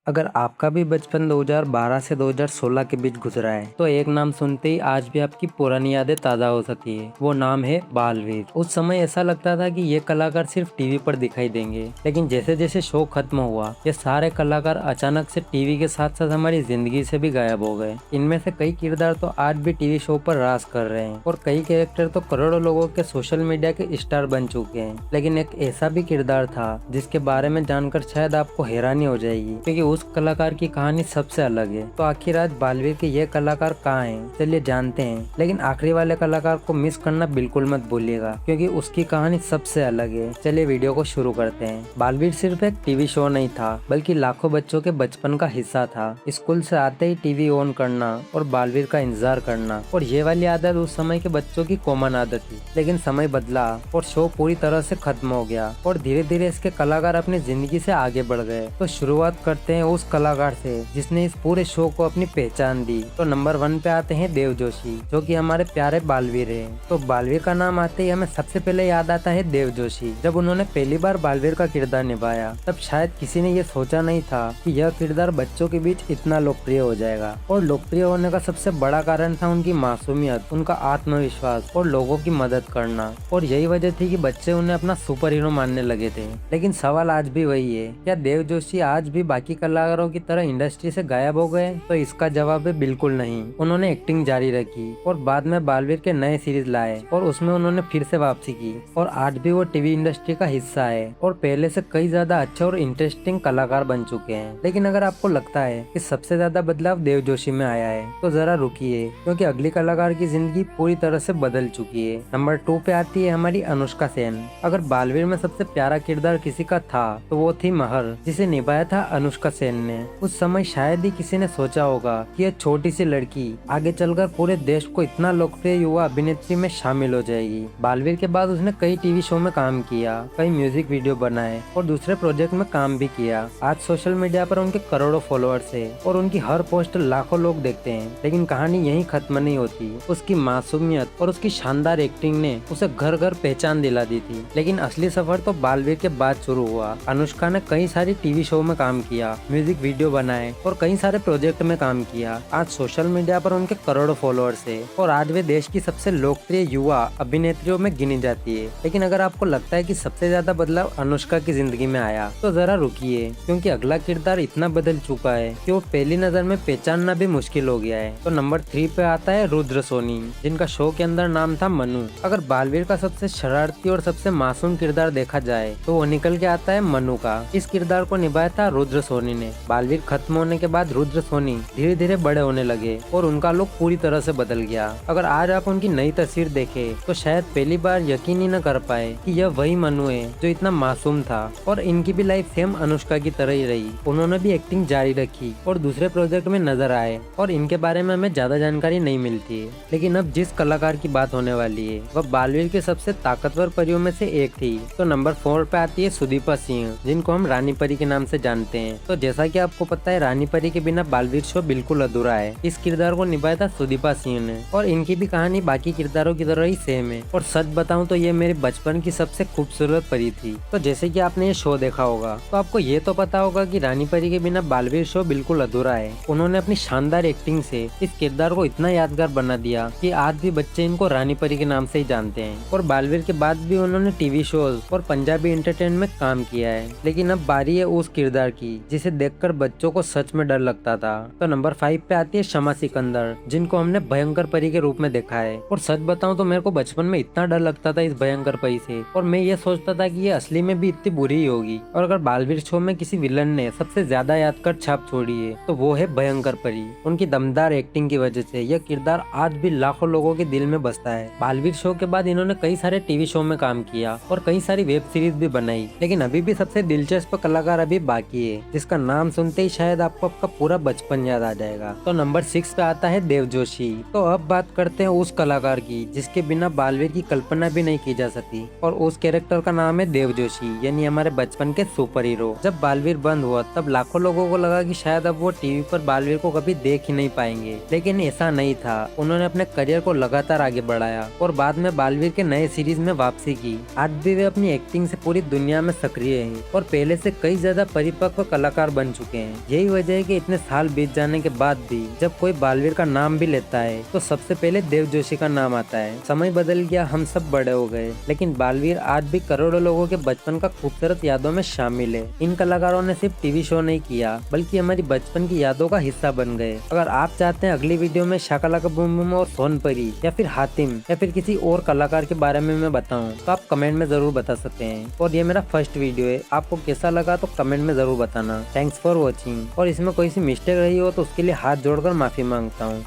अगर आपका भी बचपन 2012 से 2016 के बीच गुजरा है तो एक नाम सुनते ही आज भी आपकी पुरानी यादें ताज़ा हो सकती है। वो नाम है बालवीर। उस समय ऐसा लगता था कि ये कलाकार सिर्फ टीवी पर दिखाई देंगे, लेकिन जैसे जैसे शो खत्म हुआ ये सारे कलाकार अचानक से टीवी के साथ साथ हमारी जिंदगी से भी गायब हो गए। इनमें से कई किरदार तो आज भी टीवी शो पर राज कर रहे हैं और कई कैरेक्टर तो करोड़ों लोगों के सोशल मीडिया के स्टार बन चुके हैं। लेकिन एक ऐसा भी किरदार था जिसके बारे में जानकर शायद आपको हैरानी हो जाएगी, क्योंकि उस कलाकार की कहानी सबसे अलग है। तो आखिर आज बालवीर के ये कलाकार कहाँ हैं, चलिए जानते हैं। लेकिन आखिरी वाले कलाकार को मिस करना बिल्कुल मत भूलिएगा, क्योंकि उसकी कहानी सबसे अलग है। चलिए वीडियो को शुरू करते हैं। बालवीर सिर्फ एक टीवी शो नहीं था, बल्कि लाखों बच्चों के बचपन का हिस्सा था। स्कूल से आते ही टीवी ऑन करना और बालवीर का इंतजार करना, और ये वाली आदत उस समय के बच्चों की कॉमन आदत थी। लेकिन समय बदला और शो पूरी तरह से खत्म हो गया और धीरे धीरे इसके कलाकार अपनी जिंदगी से आगे बढ़ गए। तो शुरुआत करते हैं उस कलाकार से जिसने इस पूरे शो को अपनी पहचान दी। तो नंबर 1 पे आते हैं देव जोशी, जो कि हमारे प्यारे बालवीर हैं। तो बालवीर का नाम आते ही हमें सबसे पहले याद आता है देव जोशी। जब उन्होंने पहली बार बालवीर का किरदार निभाया तब शायद किसी ने ये सोचा नहीं था कि यह किरदार बच्चों के बीच इतना लोकप्रिय हो जाएगा। और लोकप्रिय होने का सबसे बड़ा कारण था उनकी मासूमियत, उनका आत्मविश्वास और लोगों की मदद करना। और यही वजह थी कि बच्चे उन्हें अपना सुपर हीरो मानने लगे थे। लेकिन सवाल आज भी वही है, क्या देव जोशी आज भी बाकी कलाकारों की तरह इंडस्ट्री से गायब हो गए? तो इसका जवाब है बिल्कुल नहीं। उन्होंने एक्टिंग जारी रखी और बाद में बालवीर के नए सीरीज लाए और उसमें उन्होंने फिर से वापसी की, और आज भी वो टीवी इंडस्ट्री का हिस्सा है और पहले से कई ज्यादा अच्छे और इंटरेस्टिंग कलाकार बन चुके हैं। लेकिन अगर आपको लगता है कि सबसे ज्यादा बदलाव देव जोशी में आया है तो जरा रुकिए, क्योंकि अगली कलाकार की जिंदगी पूरी तरह से बदल चुकी है। नंबर 2 पे आती है हमारी अनुष्का सेन। अगर बालवीर में सबसे प्यारा किरदार किसी का था तो वो थी महर, जिसे निभाया था अनुष्का सेन ने। उस समय शायद ही किसी ने सोचा होगा कि यह छोटी सी लड़की आगे चलकर पूरे देश को इतना लोकप्रिय युवा अभिनेत्री में शामिल हो जाएगी। बालवीर के बाद उसने कई टीवी शो में काम किया, कई म्यूजिक वीडियो बनाए और दूसरे प्रोजेक्ट में काम भी किया। आज सोशल मीडिया पर उनके करोड़ों फॉलोअर्स है और उनकी हर पोस्ट लाखों लोग देखते हैं। लेकिन कहानी यहीं खत्म नहीं होती। उसकी मासूमियत और उसकी शानदार एक्टिंग ने उसे घर घर पहचान दिला दी थी। लेकिन असली सफर तो बालवीर के बाद शुरू हुआ। अनुष्का ने कई सारी टीवी शो में काम किया, म्यूजिक वीडियो बनाए और कई सारे प्रोजेक्ट में काम किया। आज सोशल मीडिया पर उनके करोड़ों फॉलोअर्स है और आज वे देश की सबसे लोकप्रिय युवा अभिनेत्रियों में गिनी जाती है। लेकिन अगर आपको लगता है कि सबसे ज्यादा बदलाव अनुष्का की जिंदगी में आया तो जरा रुकिए, क्योंकि अगला किरदार इतना बदल चुका है कि वो पहली नजर में पहचानना भी मुश्किल हो गया है। तो नंबर 3 पे आता है रुद्र सोनी, जिनका शो के अंदर नाम था मनु। अगर बालवीर का सबसे शरारती और सबसे मासूम किरदार देखा जाए तो वो निकल के आता है मनु का। इस किरदार को निभाया था रुद्र सोनी ने। बालवीर खत्म होने के बाद रुद्र सोनी धीरे धीरे बड़े होने लगे और उनका लुक पूरी तरह से बदल गया। अगर आज आप उनकी नई तस्वीर देखें तो शायद पहली बार यकीन ही न कर पाए कि यह वही मनु है जो इतना मासूम था। और इनकी भी लाइफ सेम अनुष्का की तरह ही रही। उन्होंने भी एक्टिंग जारी रखी और दूसरे प्रोजेक्ट में नजर आए और इनके बारे में हमें ज्यादा जानकारी नहीं मिलती है। लेकिन अब जिस कलाकार की बात होने वाली है वह बालवीर के सबसे ताकतवर परियों में से एक थी। तो नंबर 4 पे आती है सुदीपा सिंह, जिनको हम रानी परी के नाम से जानते हैं। तो जैसा कि आपको पता है, रानी परी के बिना बालवीर शो बिल्कुल अधूरा है। इस किरदार को निभाया था सुदीपा सिंह ने और इनकी भी कहानी बाकी किरदारों की तरह ही सेम है। और सच बताऊं तो ये मेरे बचपन की सबसे खूबसूरत परी थी। तो जैसे कि आपने ये शो देखा होगा तो आपको ये तो पता होगा कि रानी परी के बिना बालवीर शो बिल्कुल अधूरा है। उन्होंने अपनी शानदार एक्टिंग से इस किरदार को इतना यादगार बना दिया कि आज भी बच्चे इनको रानी परी के नाम से ही जानते हैं। और बालवीर के बाद भी उन्होंने टीवी शोज और पंजाबी एंटरटेनमेंट में काम किया है। लेकिन अब बारी है उस किरदार की जिसे देखकर बच्चों को सच में डर लगता था। तो नंबर 5 पे आती है शमा सिकंदर, जिनको हमने भयंकर परी के रूप में देखा है। और सच बताऊं तो मेरे को बचपन में इतना डर लगता था इस भयंकर परी से, और मैं ये सोचता था कि ये असली में भी इतनी बुरी ही होगी। और अगर बालवीर शो में किसी विलन ने सबसे ज्यादा यादगार छाप छोड़ी है तो वो है भयंकर परी। उनकी दमदार एक्टिंग की वजह से यह किरदार आज भी लाखों लोगों के दिल में बसता है। बालवीर शो के बाद इन्होंने कई सारे टीवी शो में काम किया और कई सारी वेब सीरीज भी बनाई। लेकिन अभी भी सबसे दिलचस्प कलाकार अभी बाकी है, जिसका नाम सुनते ही शायद आपको आपका पूरा बचपन याद आ जाएगा। तो नंबर 6 पे आता है देव जोशी। तो अब बात करते हैं उस कलाकार की जिसके बिना बालवीर की कल्पना भी नहीं की जा सकती, और उस कैरेक्टर का नाम है देव जोशी, यानी हमारे बचपन के सुपर हीरो। जब बालवीर बंद हुआ तब लाखों लोगों को लगा कि शायद अब वो टीवी पर बालवीर को कभी देख ही नहीं पाएंगे। लेकिन ऐसा नहीं था। उन्होंने अपने करियर को लगातार आगे बढ़ाया और बाद में बालवीर के नए सीरीज में वापसी की। आज भी वे अपनी एक्टिंग से पूरी दुनिया में सक्रिय हैं और पहले से कई ज्यादा परिपक्व कलाकार कलाकार बन चुके हैं। यही वजह है कि इतने साल बीत जाने के बाद भी जब कोई बालवीर का नाम भी लेता है तो सबसे पहले देव जोशी का नाम आता है। समय बदल गया, हम सब बड़े हो गए, लेकिन बालवीर आज भी करोड़ों लोगों के बचपन का खूबसूरत यादों में शामिल है। इन कलाकारों ने सिर्फ टीवी शो नहीं किया, बल्कि हमारी बचपन की यादों का हिस्सा बन गए। अगर आप चाहते हैं अगली वीडियो में शाका लाका बूम बूम और सोनपरी या फिर हातिम या फिर किसी और कलाकार के बारे में मैं बताऊं, तो आप कमेंट में जरूर बता सकते हैं। और ये मेरा फर्स्ट वीडियो है, आपको कैसा लगा तो कमेंट में जरूर बताना। Thanks for watching. और इसमें कोई सी मिस्टेक रही हो तो उसके लिए हाथ जोड़कर माफी मांगता हूँ।